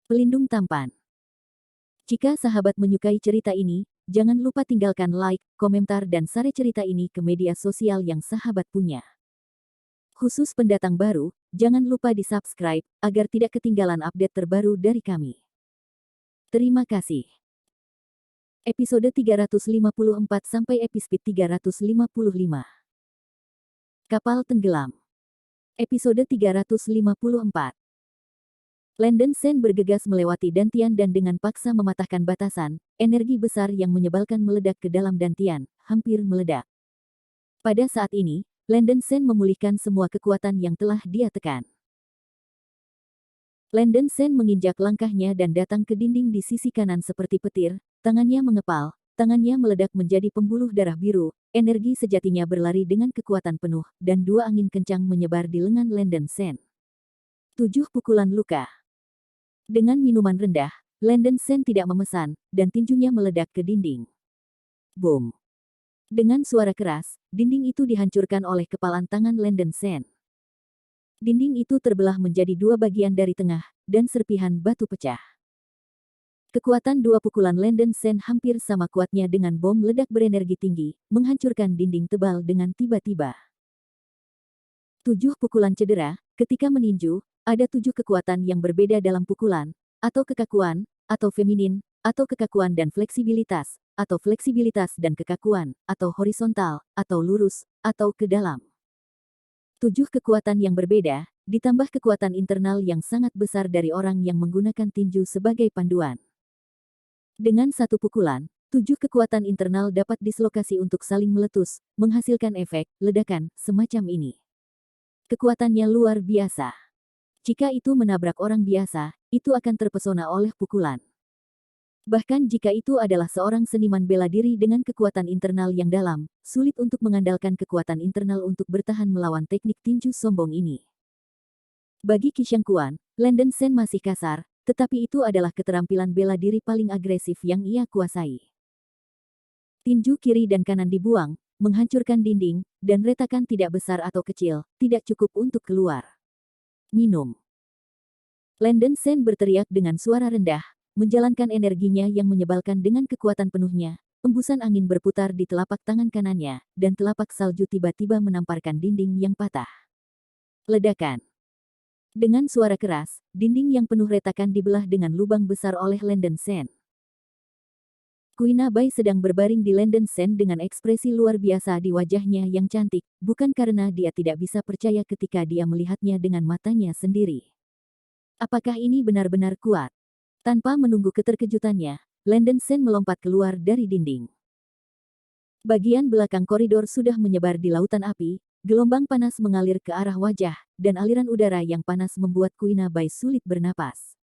Pelindung tampan. Jika sahabat menyukai cerita ini, jangan lupa tinggalkan like, komentar dan share cerita ini ke media sosial yang sahabat punya. Khusus pendatang baru, jangan lupa di-subscribe, agar tidak ketinggalan update terbaru dari kami. Terima kasih. Episode 354 sampai episode 355. Kapal tenggelam. Episode 354. Landon Sen bergegas melewati dantian dan dengan paksa mematahkan batasan, energi besar yang menyebalkan meledak ke dalam dantian, hampir meledak. Pada saat ini, Landon Sen memulihkan semua kekuatan yang telah dia tekan. Landon Sen menginjak langkahnya dan datang ke dinding di sisi kanan seperti petir, tangannya mengepal, tangannya meledak menjadi pembuluh darah biru, energi sejatinya berlari dengan kekuatan penuh, dan dua angin kencang menyebar di lengan Landon Sen. 7 pukulan luka. Dengan minuman rendah, Landon Sen tidak memesan, dan tinjunya meledak ke dinding. Boom! Dengan suara keras, dinding itu dihancurkan oleh kepalan tangan Landon Sen. Dinding itu terbelah menjadi dua bagian dari tengah, dan serpihan batu pecah. Kekuatan dua pukulan Landon Sen hampir sama kuatnya dengan bom ledak berenergi tinggi, menghancurkan dinding tebal dengan tiba-tiba. 7 pukulan cedera, ketika meninju, ada 7 kekuatan yang berbeda dalam pukulan, atau kekakuan, atau feminin, atau kekakuan dan fleksibilitas, atau fleksibilitas dan kekakuan, atau horizontal, atau lurus, atau ke dalam. 7 kekuatan yang berbeda, ditambah kekuatan internal yang sangat besar dari orang yang menggunakan tinju sebagai panduan. Dengan satu pukulan, 7 kekuatan internal dapat dislokasi untuk saling meletus, menghasilkan efek ledakan semacam ini. Kekuatannya luar biasa. Jika itu menabrak orang biasa, itu akan terpesona oleh pukulan. Bahkan jika itu adalah seorang seniman bela diri dengan kekuatan internal yang dalam, sulit untuk mengandalkan kekuatan internal untuk bertahan melawan teknik tinju sombong ini. Bagi Qisheng Quan, Landon Sen masih kasar, tetapi itu adalah keterampilan bela diri paling agresif yang ia kuasai. Tinju kiri dan kanan dibuang, menghancurkan dinding, dan retakan tidak besar atau kecil, tidak cukup untuk keluar. Minum. Landon Sen berteriak dengan suara rendah, menjalankan energinya yang menyebalkan dengan kekuatan penuhnya. Embusan angin berputar di telapak tangan kanannya, dan telapak salju tiba-tiba menamparkan dinding yang patah. Ledakan. Dengan suara keras, dinding yang penuh retakan dibelah dengan lubang besar oleh Landon Sen. Kuina Bai sedang berbaring di Landon Sen dengan ekspresi luar biasa di wajahnya yang cantik, bukan karena dia tidak bisa percaya ketika dia melihatnya dengan matanya sendiri. Apakah ini benar-benar kuat? Tanpa menunggu keterkejutannya, Landon Sen melompat keluar dari dinding. Bagian belakang koridor sudah menyebar di lautan api, gelombang panas mengalir ke arah wajah, dan aliran udara yang panas membuat Kuina Bai sulit bernapas.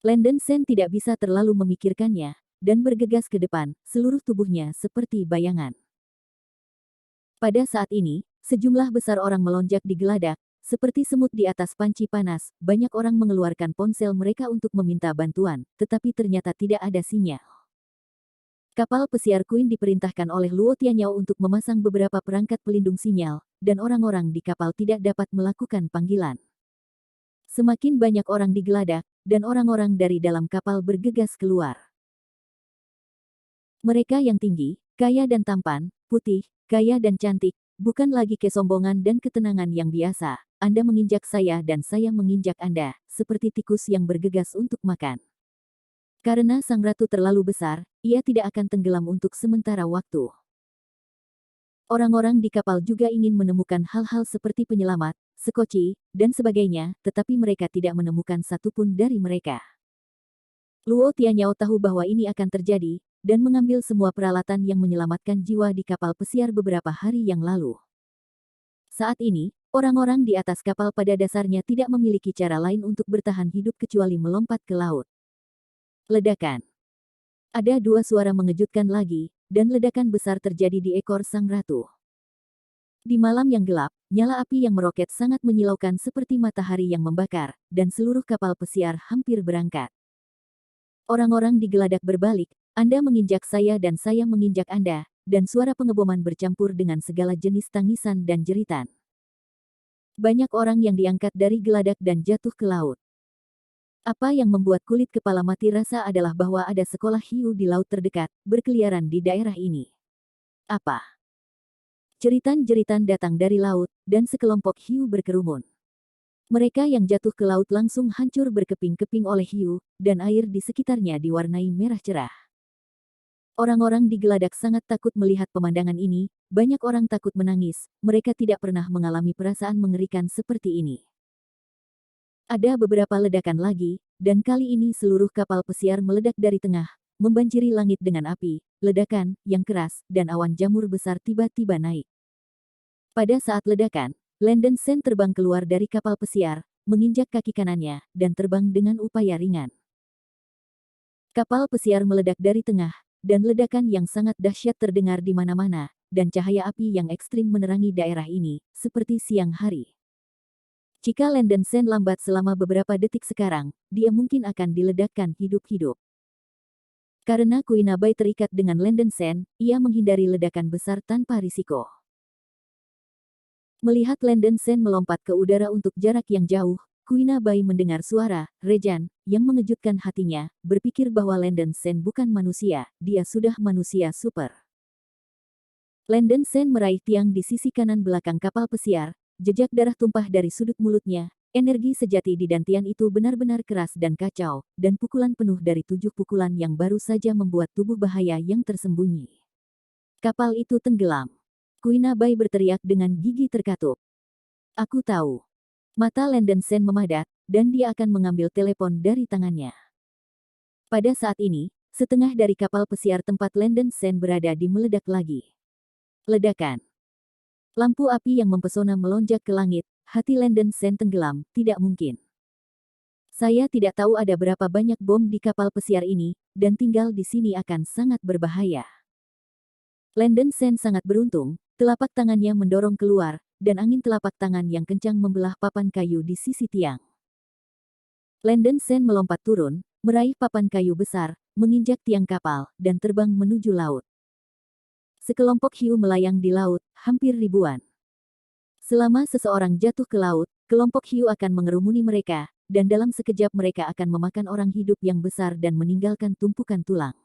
Landon Sen tidak bisa terlalu memikirkannya, dan bergegas ke depan, seluruh tubuhnya seperti bayangan. Pada saat ini, sejumlah besar orang melonjak di geladak, seperti semut di atas panci panas, banyak orang mengeluarkan ponsel mereka untuk meminta bantuan, tetapi ternyata tidak ada sinyal. Kapal pesiar Queen diperintahkan oleh Luo Tianyao untuk memasang beberapa perangkat pelindung sinyal, dan orang-orang di kapal tidak dapat melakukan panggilan. Semakin banyak orang digeladak, dan orang-orang dari dalam kapal bergegas keluar. Mereka yang tinggi, kaya dan tampan, putih, kaya dan cantik, bukan lagi kesombongan dan ketenangan yang biasa. Anda menginjak saya dan saya menginjak Anda, seperti tikus yang bergegas untuk makan. Karena sang ratu terlalu besar, ia tidak akan tenggelam untuk sementara waktu. Orang-orang di kapal juga ingin menemukan hal-hal seperti penyelamat, sekoci, dan sebagainya, tetapi mereka tidak menemukan satupun dari mereka. Luo Tianyao tahu bahwa ini akan terjadi, dan mengambil semua peralatan yang menyelamatkan jiwa di kapal pesiar beberapa hari yang lalu. Saat ini, orang-orang di atas kapal pada dasarnya tidak memiliki cara lain untuk bertahan hidup kecuali melompat ke laut. Ledakan. Ada 2 suara mengejutkan lagi, dan ledakan besar terjadi di ekor sang ratu. Di malam yang gelap, nyala api yang meroket sangat menyilaukan seperti matahari yang membakar, dan seluruh kapal pesiar hampir berangkat. Orang-orang di geladak berbalik, Anda menginjak saya dan saya menginjak Anda, dan suara pengeboman bercampur dengan segala jenis tangisan dan jeritan. Banyak orang yang diangkat dari geladak dan jatuh ke laut. Apa yang membuat kulit kepala mati rasa adalah bahwa ada sekolah hiu di laut terdekat, berkeliaran di daerah ini. Apa? Jeritan-jeritan datang dari laut, dan sekelompok hiu berkerumun. Mereka yang jatuh ke laut langsung hancur berkeping-keping oleh hiu, dan air di sekitarnya diwarnai merah cerah. Orang-orang di Geladak sangat takut melihat pemandangan ini, banyak orang takut menangis, mereka tidak pernah mengalami perasaan mengerikan seperti ini. Ada beberapa ledakan lagi, dan kali ini seluruh kapal pesiar meledak dari tengah, membanjiri langit dengan api, ledakan, yang keras, dan awan jamur besar tiba-tiba naik. Pada saat ledakan, Landon Sen terbang keluar dari kapal pesiar, menginjak kaki kanannya, dan terbang dengan upaya ringan. Kapal pesiar meledak dari tengah, dan ledakan yang sangat dahsyat terdengar di mana-mana, dan cahaya api yang ekstrim menerangi daerah ini, seperti siang hari. Jika Landon Sen lambat selama beberapa detik sekarang, dia mungkin akan diledakkan hidup-hidup. Karena Kuinabai terikat dengan Landon Sen, ia menghindari ledakan besar tanpa risiko. Melihat Landon Sen melompat ke udara untuk jarak yang jauh, Kuinabai mendengar suara Rejan yang mengejutkan hatinya, berpikir bahwa Landon Sen bukan manusia, dia sudah manusia super. Landon Sen meraih tiang di sisi kanan belakang kapal pesiar, jejak darah tumpah dari sudut mulutnya, energi sejati di dantian itu benar-benar keras dan kacau, dan pukulan penuh dari 7 pukulan yang baru saja membuat tubuh bahaya yang tersembunyi. Kapal itu tenggelam. Kuinabai berteriak dengan gigi terkatup. Aku tahu. Mata Landon Sen memadat, dan dia akan mengambil telepon dari tangannya. Pada saat ini, setengah dari kapal pesiar tempat Landon Sen berada meledak lagi. Ledakan. Lampu api yang mempesona melonjak ke langit, hati Landon Sen tenggelam, tidak mungkin. Saya tidak tahu ada berapa banyak bom di kapal pesiar ini, dan tinggal di sini akan sangat berbahaya. Landon Sen sangat beruntung, telapak tangannya mendorong keluar, dan angin telapak tangan yang kencang membelah papan kayu di sisi tiang. Landon Sen melompat turun, meraih papan kayu besar, menginjak tiang kapal, dan terbang menuju laut. Sekelompok hiu melayang di laut, hampir ribuan. Selama seseorang jatuh ke laut, kelompok hiu akan mengerumuni mereka, dan dalam sekejap mereka akan memakan orang hidup yang besar dan meninggalkan tumpukan tulang.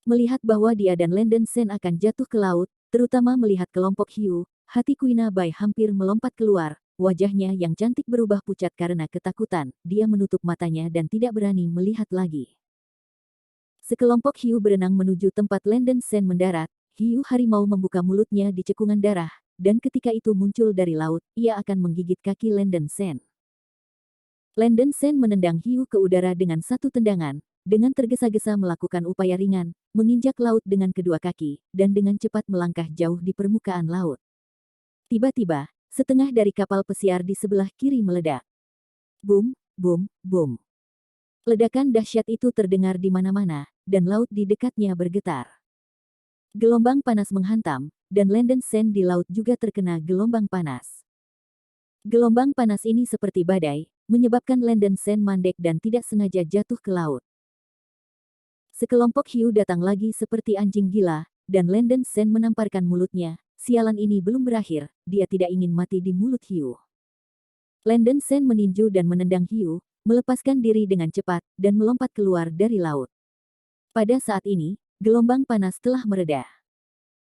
Melihat bahwa dia dan Landon Sen akan jatuh ke laut, terutama melihat kelompok hiu, hati Kuinabai hampir melompat keluar, wajahnya yang cantik berubah pucat karena ketakutan, dia menutup matanya dan tidak berani melihat lagi. Sekelompok hiu berenang menuju tempat Landon Sen mendarat, hiu harimau membuka mulutnya di cekungan darah, dan ketika itu muncul dari laut, ia akan menggigit kaki Landon Sen. Landon Sen menendang hiu ke udara dengan satu tendangan, dengan tergesa-gesa melakukan upaya ringan, menginjak laut dengan kedua kaki, dan dengan cepat melangkah jauh di permukaan laut. Tiba-tiba, setengah dari kapal pesiar di sebelah kiri meledak. Boom, boom, boom. Ledakan dahsyat itu terdengar di mana-mana, dan laut di dekatnya bergetar. Gelombang panas menghantam, dan Landon Sen di laut juga terkena gelombang panas. Gelombang panas ini seperti badai, menyebabkan Landon Sen mandek dan tidak sengaja jatuh ke laut. Sekelompok hiu datang lagi seperti anjing gila, dan Landon Sen menamparkan mulutnya. Sialan ini belum berakhir, dia tidak ingin mati di mulut hiu. Landon Sen meninju dan menendang hiu, melepaskan diri dengan cepat, dan melompat keluar dari laut. Pada saat ini, gelombang panas telah mereda.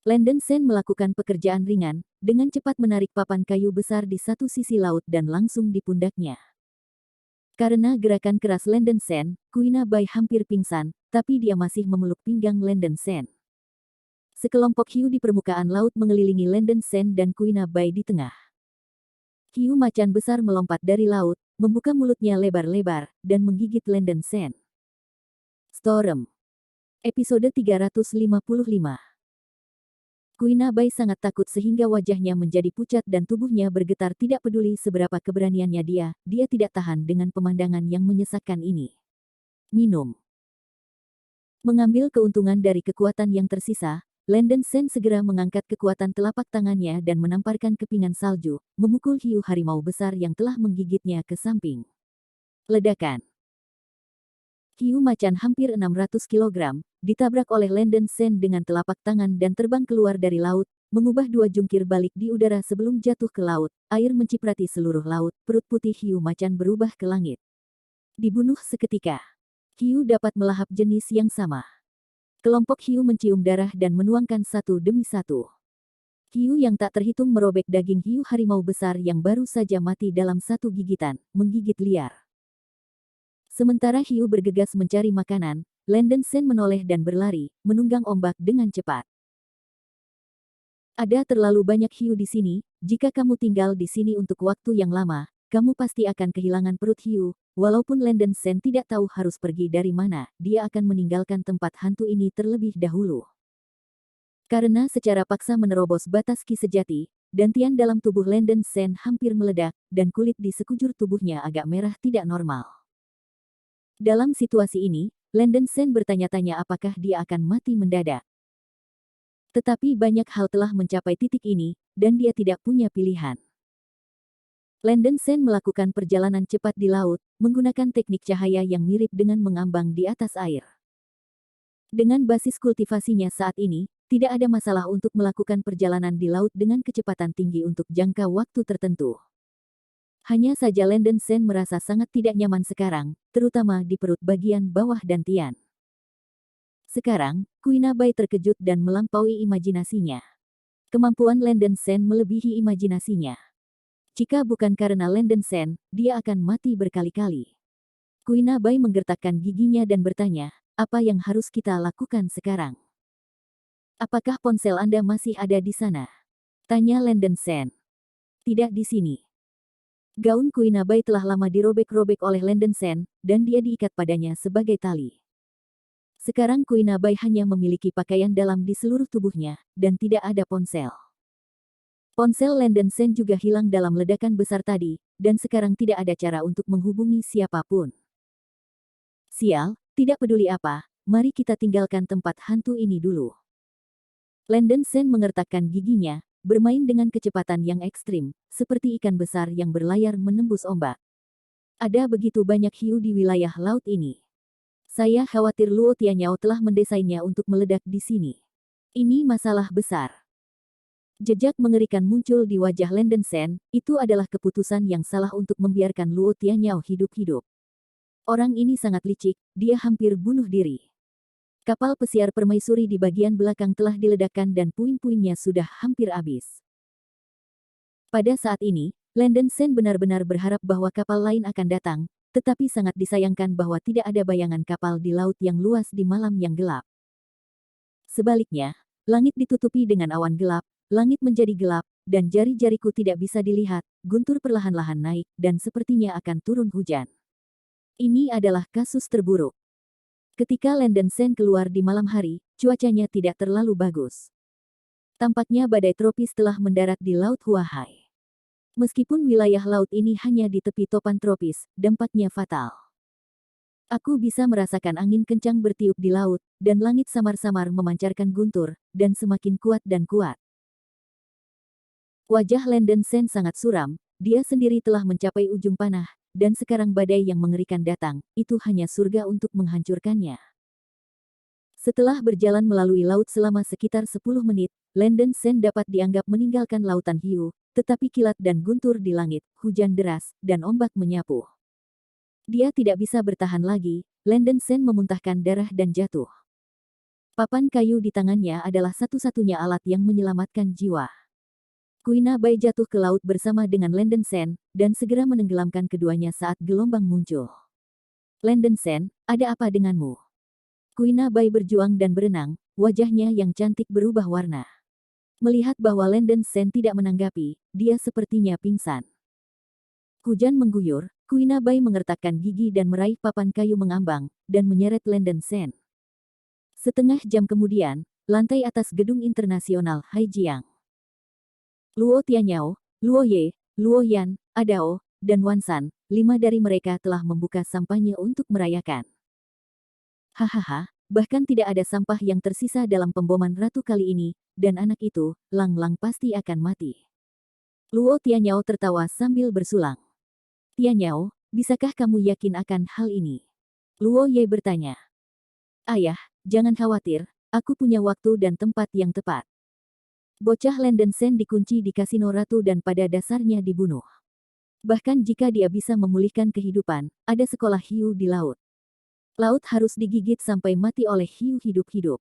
Landon Sen melakukan pekerjaan ringan, dengan cepat menarik papan kayu besar di satu sisi laut dan langsung di pundaknya. Karena gerakan keras Landon Sen, Kuinabai hampir pingsan, tapi dia masih memeluk pinggang Landon Sen. Sekelompok hiu di permukaan laut mengelilingi Landon Sen dan Kuinabai di tengah. Hiu macan besar melompat dari laut, membuka mulutnya lebar-lebar, dan menggigit Landon Sen. Storm. Episode 355. Kuinabai sangat takut sehingga wajahnya menjadi pucat dan tubuhnya bergetar tidak peduli seberapa keberaniannya dia tidak tahan dengan pemandangan yang menyesakkan ini. Minum. Mengambil keuntungan dari kekuatan yang tersisa, Landon Sen segera mengangkat kekuatan telapak tangannya dan menamparkan kepingan salju, memukul hiu harimau besar yang telah menggigitnya ke samping. Ledakan. Hiu macan hampir 600 kg, ditabrak oleh Landon Sen dengan telapak tangan dan terbang keluar dari laut, mengubah dua jungkir balik di udara sebelum jatuh ke laut, air menciprati seluruh laut, perut putih hiu macan berubah ke langit. Dibunuh seketika. Hiu dapat melahap jenis yang sama. Kelompok hiu mencium darah dan menuangkan satu demi satu. Hiu yang tak terhitung merobek daging hiu harimau besar yang baru saja mati dalam satu gigitan, menggigit liar. Sementara hiu bergegas mencari makanan, Landen Sen menoleh dan berlari, menunggang ombak dengan cepat. Ada terlalu banyak hiu di sini, jika kamu tinggal di sini untuk waktu yang lama, kamu pasti akan kehilangan perut hiu. Walaupun Landen Sen tidak tahu harus pergi dari mana, dia akan meninggalkan tempat hantu ini terlebih dahulu. Karena secara paksa menerobos batas ki sejati, dantian dalam tubuh Landen Sen hampir meledak, dan kulit di sekujur tubuhnya agak merah tidak normal. Dalam situasi ini, Landen Sen bertanya-tanya apakah dia akan mati mendadak. Tetapi banyak hal telah mencapai titik ini, dan dia tidak punya pilihan. Landen Sen melakukan perjalanan cepat di laut, menggunakan teknik cahaya yang mirip dengan mengambang di atas air. Dengan basis kultivasinya saat ini, tidak ada masalah untuk melakukan perjalanan di laut dengan kecepatan tinggi untuk jangka waktu tertentu. Hanya saja Landen Sen merasa sangat tidak nyaman sekarang, terutama di perut bagian bawah dantian. Sekarang, Kuina Bai terkejut dan melampaui imajinasinya. Kemampuan Landen Sen melebihi imajinasinya. Jika bukan karena Landen Sen, dia akan mati berkali-kali. Kuina Bai menggertakkan giginya dan bertanya, apa yang harus kita lakukan sekarang? Apakah ponsel Anda masih ada di sana? Tanya Landen Sen. Tidak di sini. Gaun Kuina Bai telah lama dirobek-robek oleh Landen Sen, dan dia diikat padanya sebagai tali. Sekarang Kuina Bai hanya memiliki pakaian dalam di seluruh tubuhnya, dan tidak ada ponsel. Ponsel Landen Sen juga hilang dalam ledakan besar tadi, dan sekarang tidak ada cara untuk menghubungi siapapun. Sial, tidak peduli apa, mari kita tinggalkan tempat hantu ini dulu. Landen Sen mengertakkan giginya, bermain dengan kecepatan yang ekstrim, seperti ikan besar yang berlayar menembus ombak. Ada begitu banyak hiu di wilayah laut ini. Saya khawatir Luo Tianyao telah mendesainnya untuk meledak di sini. Ini masalah besar. Jejak mengerikan muncul di wajah Landen Sen, itu adalah keputusan yang salah untuk membiarkan Luo Tianyao hidup-hidup. Orang ini sangat licik, dia hampir bunuh diri. Kapal pesiar permaisuri di bagian belakang telah diledakkan dan puing-puingnya sudah hampir habis. Pada saat ini, Landen Sen benar-benar berharap bahwa kapal lain akan datang, tetapi sangat disayangkan bahwa tidak ada bayangan kapal di laut yang luas di malam yang gelap. Sebaliknya, langit ditutupi dengan awan gelap, langit menjadi gelap, dan jari-jariku tidak bisa dilihat, guntur perlahan-lahan naik, dan sepertinya akan turun hujan. Ini adalah kasus terburuk. Ketika Landen Sen keluar di malam hari, cuacanya tidak terlalu bagus. Tampaknya badai tropis telah mendarat di Laut Huahai. Meskipun wilayah laut ini hanya di tepi topan tropis, dampaknya fatal. Aku bisa merasakan angin kencang bertiup di laut, dan langit samar-samar memancarkan guntur, dan semakin kuat dan kuat. Wajah Landen Sen sangat suram, dia sendiri telah mencapai ujung panah, dan sekarang badai yang mengerikan datang, itu hanya surga untuk menghancurkannya. Setelah berjalan melalui laut selama sekitar 10 menit, Landen Sen dapat dianggap meninggalkan lautan hiu, tetapi kilat dan guntur di langit, hujan deras, dan ombak menyapu. Dia tidak bisa bertahan lagi, Landen Sen memuntahkan darah dan jatuh. Papan kayu di tangannya adalah satu-satunya alat yang menyelamatkan jiwa. Kuina Bai jatuh ke laut bersama dengan Landen Sen, dan segera menenggelamkan keduanya saat gelombang muncul. Landen Sen, ada apa denganmu? Kuina Bai berjuang dan berenang, wajahnya yang cantik berubah warna. Melihat bahwa Landen Sen tidak menanggapi, dia sepertinya pingsan. Hujan mengguyur, Kuina Bai mengertakkan gigi dan meraih papan kayu mengambang, dan menyeret Landen Sen. Setengah jam kemudian, lantai atas gedung internasional Haijiang. Luo Tianyao, Luo Ye, Luo Yan, Adao, dan Wan San, 5 dari mereka telah membuka sampahnya untuk merayakan. Hahaha, bahkan tidak ada sampah yang tersisa dalam pemboman ratu kali ini, dan anak itu, Lang Lang pasti akan mati. Luo Tianyao tertawa sambil bersulang. Tianyao, bisakah kamu yakin akan hal ini? Luo Ye bertanya. Ayah, jangan khawatir, aku punya waktu dan tempat yang tepat. Bocah Landen Sen dikunci di kasino ratu dan pada dasarnya dibunuh. Bahkan jika dia bisa memulihkan kehidupan, ada sekolah hiu di laut. Laut harus digigit sampai mati oleh hiu hidup-hidup.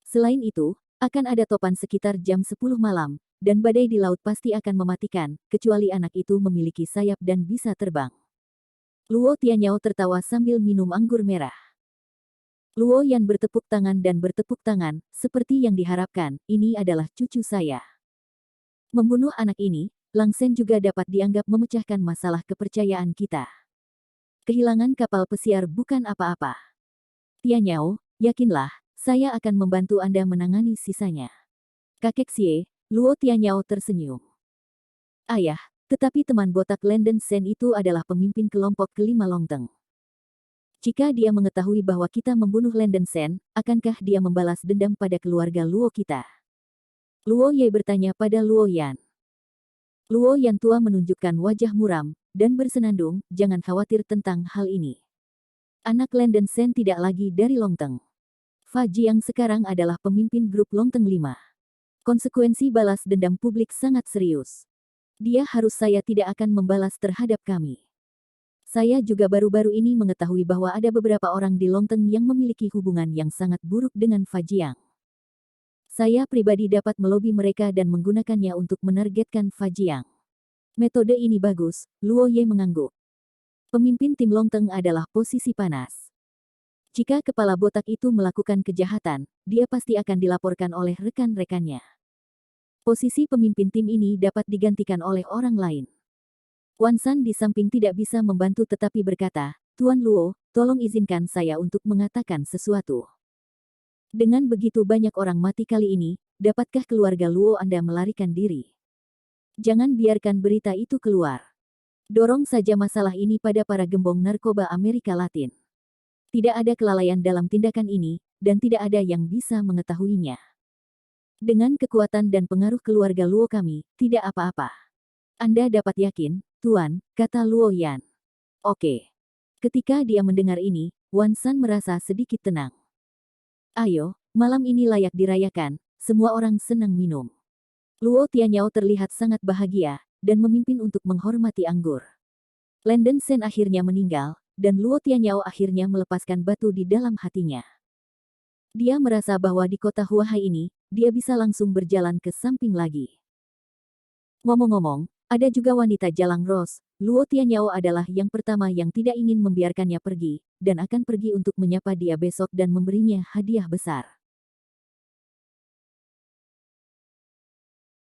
Selain itu, akan ada topan sekitar jam 10 malam, dan badai di laut pasti akan mematikan, kecuali anak itu memiliki sayap dan bisa terbang. Luo Tianyao tertawa sambil minum anggur merah. Luo Yan bertepuk tangan dan bertepuk tangan, seperti yang diharapkan, ini adalah cucu saya. Membunuh anak ini, Lang Sen juga dapat dianggap memecahkan masalah kepercayaan kita. Kehilangan kapal pesiar bukan apa-apa. Tianyao, yakinlah, saya akan membantu Anda menangani sisanya. Kakek Xie, Luo Tianyao tersenyum. Ayah, tetapi teman botak Lenden Sen itu adalah pemimpin kelompok kelima Longteng. Jika dia mengetahui bahwa kita membunuh Lenden Sen, akankah dia membalas dendam pada keluarga Luo kita? Luo Ye bertanya pada Luo Yan. Luo Yan tua menunjukkan wajah muram, dan bersenandung, jangan khawatir tentang hal ini. Anak Lenden Sen tidak lagi dari Longteng. Fa Jiang sekarang adalah pemimpin grup Longteng 5. Konsekuensi balas dendam publik sangat serius. Dia harus saya tidak akan membalas terhadap kami. Saya juga baru-baru ini mengetahui bahwa ada beberapa orang di Longteng yang memiliki hubungan yang sangat buruk dengan Fa Jiang. Saya pribadi dapat melobi mereka dan menggunakannya untuk menargetkan Fa Jiang. Metode ini bagus, Luo Ye mengangguk. Pemimpin tim Longteng adalah posisi panas. Jika kepala botak itu melakukan kejahatan, dia pasti akan dilaporkan oleh rekan-rekannya. Posisi pemimpin tim ini dapat digantikan oleh orang lain. Wan San di samping tidak bisa membantu tetapi berkata, Tuan Luo, tolong izinkan saya untuk mengatakan sesuatu. Dengan begitu banyak orang mati kali ini, dapatkah keluarga Luo Anda melarikan diri? Jangan biarkan berita itu keluar. Dorong saja masalah ini pada para gembong narkoba Amerika Latin. Tidak ada kelalaian dalam tindakan ini, dan tidak ada yang bisa mengetahuinya. Dengan kekuatan dan pengaruh keluarga Luo kami, tidak apa-apa. Anda dapat yakin, Tuan, kata Luo Yan. Oke. Ketika dia mendengar ini, Wan San merasa sedikit tenang. Ayo, malam ini layak dirayakan, semua orang senang minum. Luo Tianyao terlihat sangat bahagia, dan memimpin untuk menghormati anggur. Lenden Sen akhirnya meninggal, dan Luo Tianyao akhirnya melepaskan batu di dalam hatinya. Dia merasa bahwa di kota Huahai ini, dia bisa langsung berjalan ke samping lagi. Ngomong-ngomong, ada juga wanita Jalang Ros, Luo Tianyao adalah yang pertama yang tidak ingin membiarkannya pergi, dan akan pergi untuk menyapa dia besok dan memberinya hadiah besar.